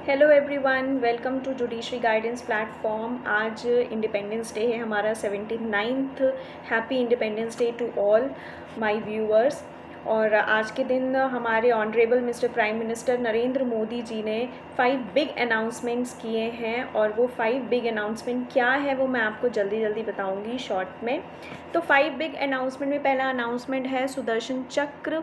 Hello everyone, welcome to judiciary guidance platform. आज independence day है हमारा 79th। Happy independence day to all my viewers. और आज के दिन हमारे honourable mister prime minister Narendra Modi ji ने 5 बिग अनाउंसमेंट्स किए हैं, और वो 5 बिग अनाउंसमेंट क्या है वो मैं आपको जल्दी जल्दी बताऊंगी शॉर्ट में। तो 5 बिग अनाउंसमेंट में पहला अनाउंसमेंट है सुदर्शन चक्र।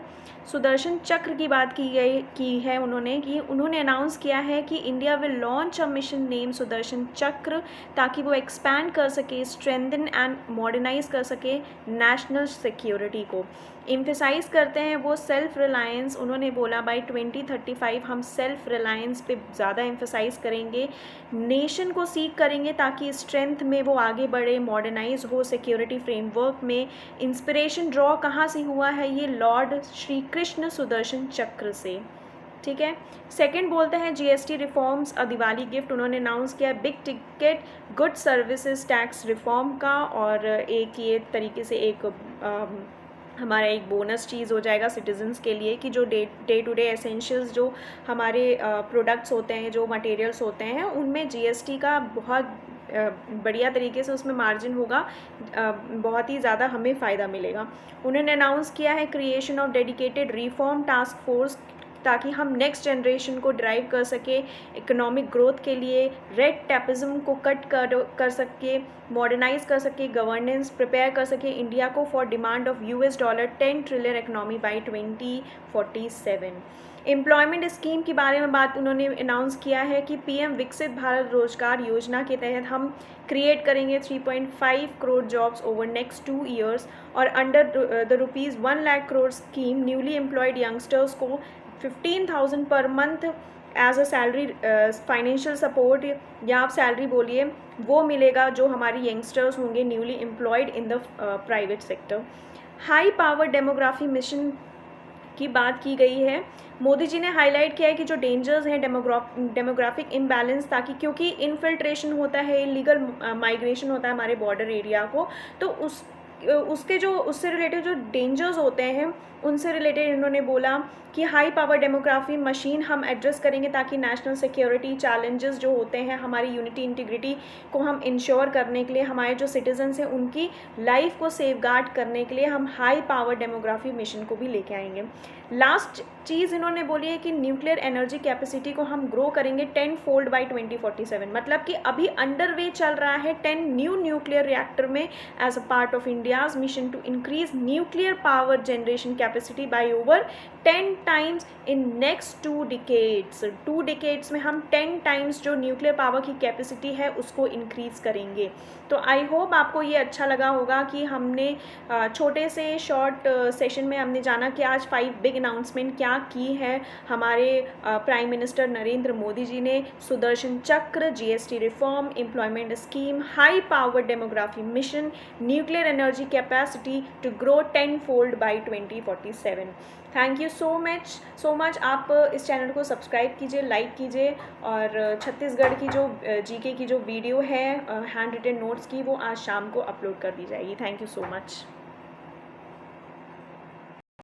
सुदर्शन चक्र की बात की है उन्होंने अनाउंस किया है कि India will launch a mission name Sudarshan चक्र, ताकि वो एक्सपैंड कर सके, स्ट्रेंथन एंड मॉडर्नाइज कर सके नेशनल सिक्योरिटी को। एम्फेसाइज करते हैं वो सेल्फ रिलायंस। उन्होंने बोला बाय 2035 हम सेल्फ रिलायंस पे ज़्यादा एम्फेसाइज करेंगे, नेशन को सीख करेंगे ताकि स्ट्रेंथ में वो आगे बढ़े, मॉडर्नाइज हो सिक्योरिटी फ्रेमवर्क में। इंस्पिरेशन ड्रॉ कहाँ से हुआ है? ये लॉर्ड श्री कृष्ण सुदर्शन चक्र से। ठीक है। सेकंड बोलते हैं जीएसटी रिफॉर्म्स अ दिवाली गिफ्ट। उन्होंने अनाउंस किया big ticket good services tax reform का, और एक ये तरीके से एक हमारा एक बोनस चीज़ हो जाएगा सिटीजन्स के लिए कि जो डे टू डे एसेंशियल्स जो हमारे प्रोडक्ट्स होते हैं, जो मटेरियल्स होते हैं, उनमें जीएसटी का बहुत बढ़िया तरीके से उसमें मार्जिन होगा, बहुत ही ज़्यादा हमें फ़ायदा मिलेगा। उन्होंने अनाउंस किया है creation of dedicated reform task force, ताकि हम नेक्स्ट जनरेशन को ड्राइव कर सके इकोनॉमिक ग्रोथ के लिए, रेड टैपिज्म को कट कर सके, मॉडर्नाइज कर सके, गवर्नेंस प्रिपेयर कर सके इंडिया को for demand of $10 trillion economy by 2047। Employment scheme के बारे में बात उन्होंने अनाउंस किया है कि पीएम विकसित भारत रोजगार योजना के तहत हम क्रिएट करेंगे 3.5 crore jobs over next 2 years, और under the ₹1 lakh crore scheme newly employed youngsters को 15,000 per month as a salary financial support, या आप सैलरी बोलिए, वो मिलेगा जो हमारी यंगस्टर्स होंगे newly employed in the private sector. High power demography mission की बात की गई है। मोदी जी ने हाईलाइट किया है कि जो डेंजर्स हैं डेमोग्राफिक इम्बैलेंस, ताकि क्योंकि इनफिल्ट्रेशन होता है, इलीगल माइग्रेशन होता है हमारे बॉर्डर एरिया को, तो उसके जो उससे रिलेटेड जो डेंजर्स होते हैं उनसे रिलेटेड इन्होंने बोला कि हाई पावर डेमोग्राफी मशीन हम एड्रेस करेंगे, ताकि नेशनल सिक्योरिटी चैलेंजेस जो होते हैं, हमारी यूनिटी इंटीग्रिटी को हम इंश्योर करने के लिए, हमारे जो सिटीजन्स हैं उनकी लाइफ को सेफगार्ड करने के लिए हम हाई पावर डेमोग्राफी मिशन को भी लेके आएंगे। लास्ट चीज़ इन्होंने बोली है कि न्यूक्लियर एनर्जी कैपेसिटी को हम ग्रो करेंगे 10 फोल्ड बाई 2047। मतलब कि अभी अंडर वे चल रहा है 10 न्यू न्यूक्लियर रिएक्टर में as a part of India's mission to increase nuclear power generation capacity by over 10 times in next 2 decades. 2 decades में हम 10 टाइम्स जो न्यूक्लियर पावर की कैपेसिटी है उसको इंक्रीज करेंगे। तो आई होप आपको ये अच्छा लगा होगा कि हमने छोटे से शॉर्ट सेशन में हमने जाना कि आज 5 बिग अनाउंसमेंट क्या की है हमारे प्राइम मिनिस्टर नरेंद्र मोदी जी ने। Sudarshan Chakra, GST reform, employment scheme, high power demography mission, nuclear energy capacity to grow 10 fold by 2047। Thank you so much. आप इस चैनल को सब्सक्राइब कीजिए, लाइक कीजिए, और छत्तीसगढ़ की जो जीके की जो वीडियो है हैंड रिटन नोट्स की, वो आज शाम को अपलोड कर दी जाएगी। Thank you so much.